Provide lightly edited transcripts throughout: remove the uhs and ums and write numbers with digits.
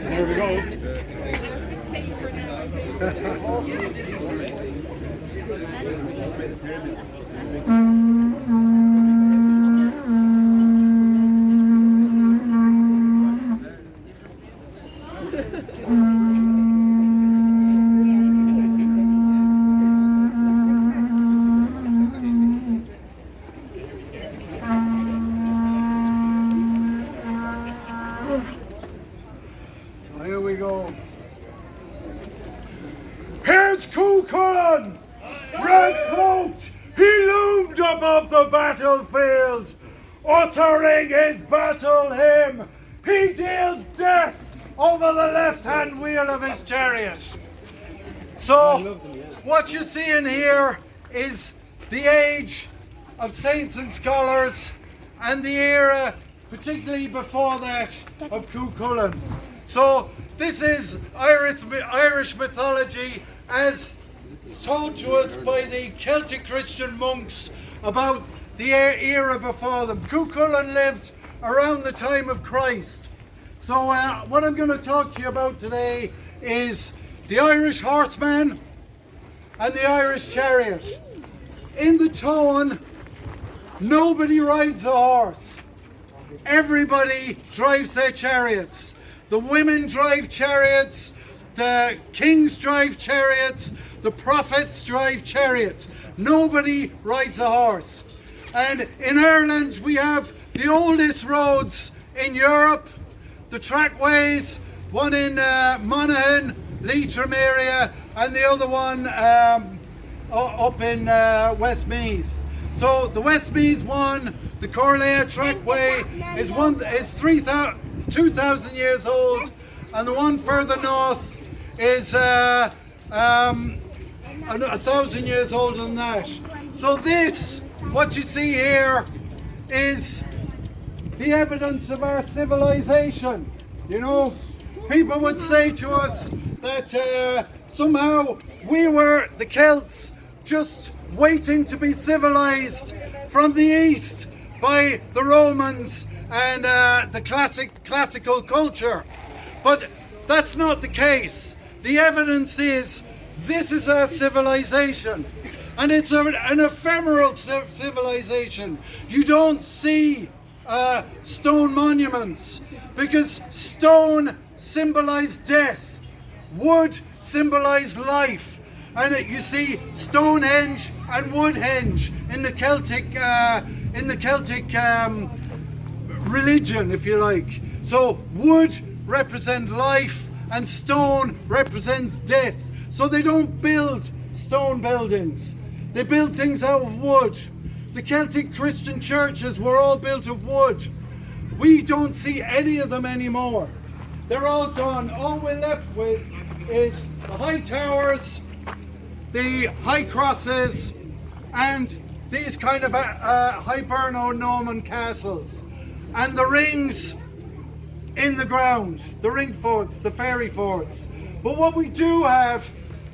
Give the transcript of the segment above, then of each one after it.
There we go. Here we go. Here's Cuchulainn, red-cloaked. He loomed above the battlefield, uttering his battle hymn. He deals death over the left-hand wheel of his chariot. So, what you're seeing here is the age of saints and scholars and the era, particularly before that, of Cuchulainn. So this is Irish mythology as told to us by the Celtic Christian monks about the era before them. Cuchulainn lived around the time of Christ. So what I'm going to talk to you about today is the Irish horseman and the Irish chariot. In the Tone, nobody rides a horse. Everybody drives their chariots. The women drive chariots, the kings drive chariots, the prophets drive chariots. Nobody rides a horse. And in Ireland we have the oldest roads in Europe, the trackways, one in Monaghan, Leitrim area, and the other one up in Westmeath. So the Westmeath one, the Corlea trackway, is 2,000 years old, and the one further north is 1,000 years older than that. So this, what you see here, is the evidence of our civilization. You know, people would say to us that somehow we were the Celts just waiting to be civilized from the east by the Romans and the classical culture. But that's not the case. The evidence is this is our civilization, and it's an ephemeral civilization. You don't see stone monuments because stone symbolized death, wood symbolized life, and you see Stonehenge and Woodhenge in the Celtic religion, if you like. So wood represents life and stone represents death. So they don't build stone buildings. They build things out of wood. The Celtic Christian churches were all built of wood. We don't see any of them anymore. They're all gone. All we're left with is the high towers, the high crosses, and these kind of Hiberno-Norman castles, and the rings in the ground, the ring forts, the fairy forts. But what we do have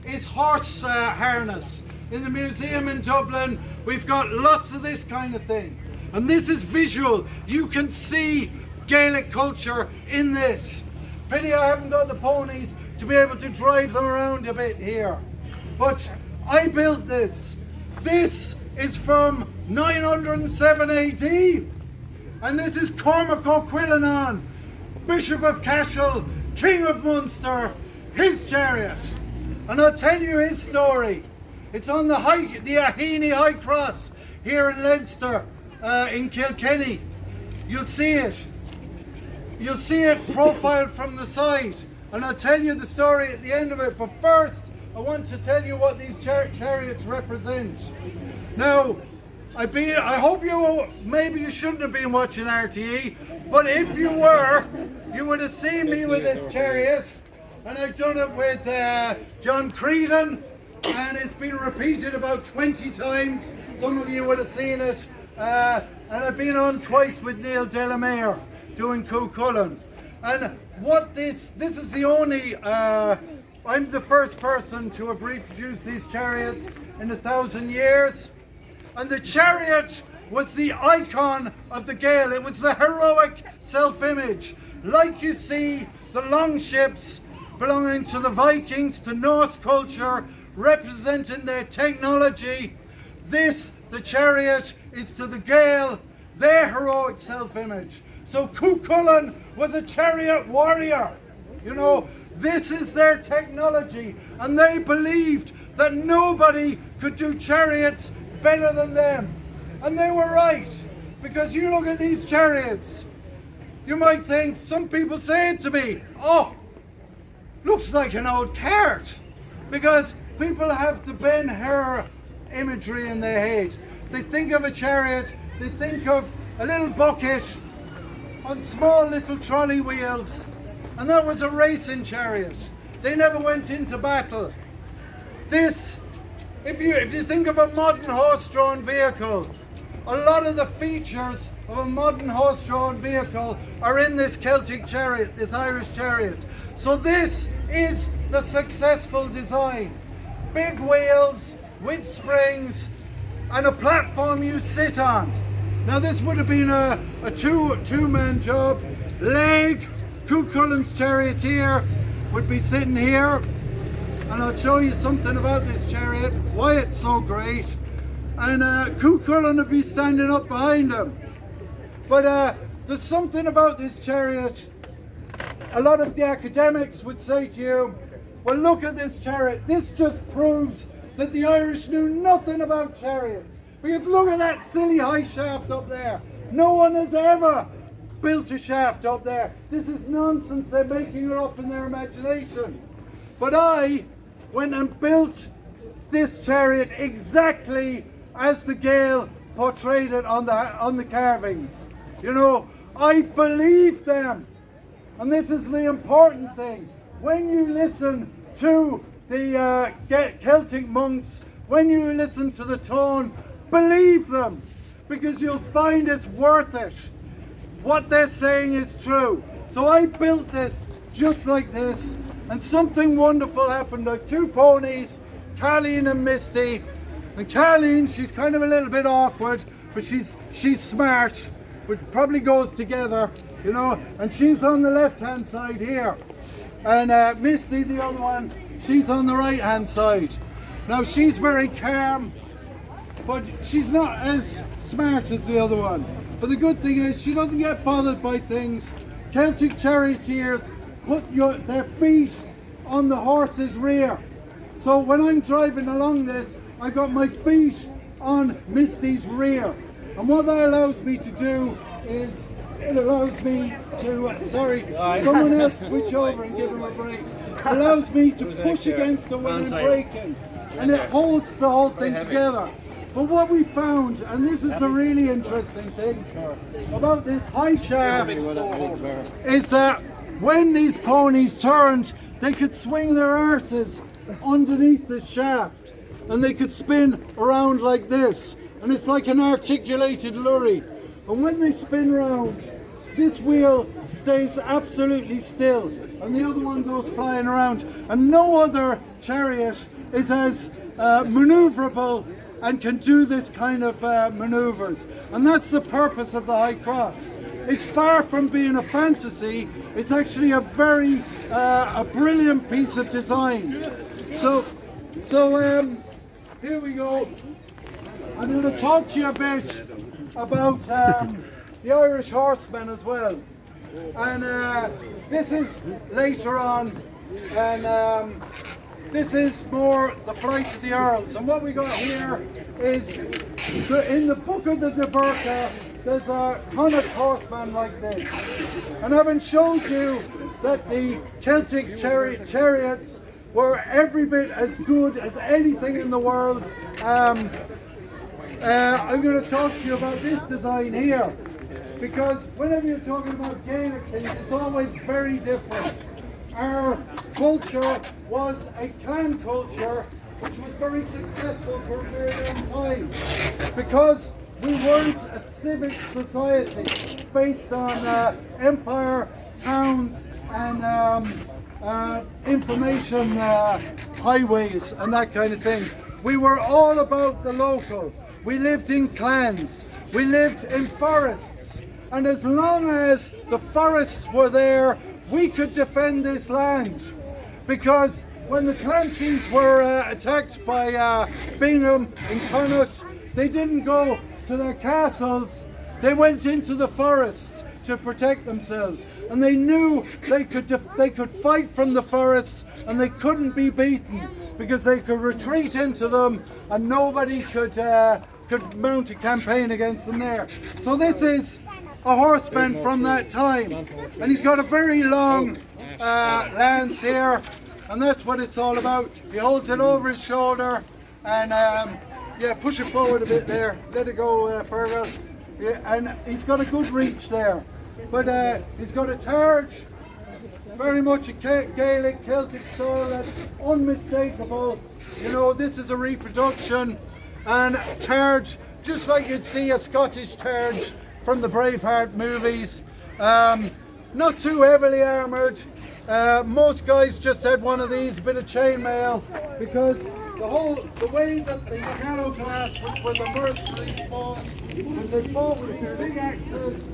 is horse harness. In the museum in Dublin, we've got lots of this kind of thing. And this is visual. You can see Gaelic culture in this. Pity I haven't got the ponies to be able to drive them around a bit here. But I built this. This is from 907 AD. And this is Cormac O'Quillenan, Bishop of Cashel, King of Munster, his chariot. And I'll tell you his story. It's on the Aheny High Cross here in Leinster, in Kilkenny. You'll see it. You'll see it profiled from the side. And I'll tell you the story at the end of it. But first, I want to tell you what these chariots represent. Now, I hope maybe you shouldn't have been watching RTE, but if you were, you would have seen me with this chariot. And I've done it with John Creedon, and it's been repeated about 20 times. Some of you would have seen it and I've been on twice with Neil Delamere doing Cuchulainn. And what this is the only, I'm the first person to have reproduced these chariots in 1,000 years. And the chariot was the icon of the Gael. It was the heroic self-image. Like you see the long ships belonging to the Vikings, to Norse culture, representing their technology. This, the chariot, is to the Gael, their heroic self-image. So Cuchulainn was a chariot warrior. You know, this is their technology, and they believed that nobody could do chariots better than them. And they were right, because you look at these chariots, you might think, some people say it to me, oh, looks like an old cart, because people have the Ben-Hur imagery in their head. They think of a chariot, they think of a little bucket on small little trolley wheels, and that was a racing chariot. They never went into battle. This, if you think of a modern horse-drawn vehicle, a lot of the features of a modern horse-drawn vehicle are in this Celtic chariot, this Irish chariot. So this is the successful design. Big wheels with springs and a platform you sit on. Now this would have been a two-man job. Leg, Cuchulainn's charioteer would be sitting here, and I'll show you something about this chariot, why it's so great. And Cuchulainn would be standing up behind him. But there's something about this chariot. A lot of the academics would say to you, well, look at this chariot. This just proves that the Irish knew nothing about chariots. Because look at that silly high shaft up there. No one has ever built a shaft up there. This is nonsense. They're making it up in their imagination. But I went and built this chariot exactly as the Gael portrayed it on the carvings. You know, I believe them. And this is the important thing. When you listen to the Celtic monks, when you listen to the tone, believe them, because you'll find it's worth it. What they're saying is true. So I built this just like this, and something wonderful happened. I have two ponies, Carleen and Misty. And Carleen, she's kind of a little bit awkward, but she's smart, which probably goes together, you know. And she's on the left-hand side here. And Misty, the other one, she's on the right-hand side. Now she's very calm, but she's not as smart as the other one. But the good thing is she doesn't get bothered by things. Celtic charioteers put their feet on the horse's rear. So when I'm driving along this, I've got my feet on Misty's rear. And what that allows me to do is, it allows me to, sorry, someone else switch over and give him a break. It allows me to push against the when I'm braking. And it holds the whole thing together. But what we found, and this is the really interesting thing about this high shaft, is that when these ponies turned, they could swing their arses underneath the shaft, and they could spin around like this, and it's like an articulated lorry. And when they spin round, this wheel stays absolutely still, and the other one goes flying around. And no other chariot is as manoeuvrable and can do this kind of maneuvers. And that's the purpose of the High Cross. It's far from being a fantasy. It's actually a very a brilliant piece of design. So here we go. I'm going to talk to you a bit about the Irish horsemen as well. And this is later on, and this is more the flight of the Earls. And what we got here is, in the book of the Deberka, there's a Connacht horseman like this. And having showed you that the Celtic chariots were every bit as good as anything in the world, I'm going to talk to you about this design here. Because whenever you're talking about Gaelic things, it's always very different. Our culture was a clan culture which was very successful for a very long time. Because we weren't a civic society based on empire, towns, and information highways and that kind of thing. We were all about the local. We lived in clans. We lived in forests. And as long as the forests were there, we could defend this land. Because when the Clancys were attacked by Bingham and Connaught, they didn't go to their castles. They went into the forests to protect themselves, and they knew they could fight from the forests, and they couldn't be beaten because they could retreat into them, and nobody could mount a campaign against them there. So this is a horseman from that time, and he's got a very long lance here, and that's what it's all about. He holds it over his shoulder, and yeah, push it forward a bit there. Let it go further. Yeah, and he's got a good reach there. But he's got a targe, very much a Gaelic, Celtic style that's unmistakable. You know, this is a reproduction, and targe, just like you'd see a Scottish targe from the Braveheart movies. Not too heavily armoured. Most guys just had one of these, a bit of chainmail, because the way that the Gallo class, which were the mercenaries, fought, was they fought with these big axes,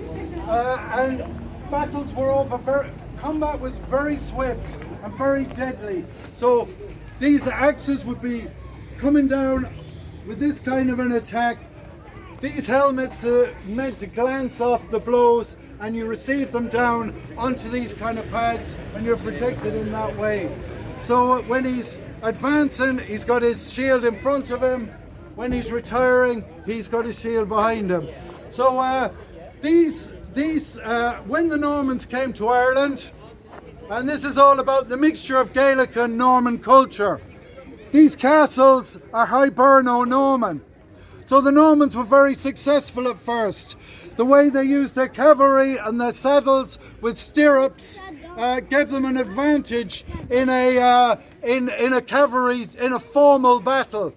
and battles were over. Combat was very swift and very deadly. So these axes would be coming down with this kind of an attack. These helmets are meant to glance off the blows, and you receive them down onto these kind of pads, and you're protected in that way. So when he's advancing, he's got his shield in front of him. When he's retiring, he's got his shield behind him. So when the Normans came to Ireland, and this is all about the mixture of Gaelic and Norman culture, these castles are Hiberno-Norman. So the Normans were very successful at first. The way they used their cavalry and their saddles with stirrups gave them an advantage in a cavalry, in a formal battle.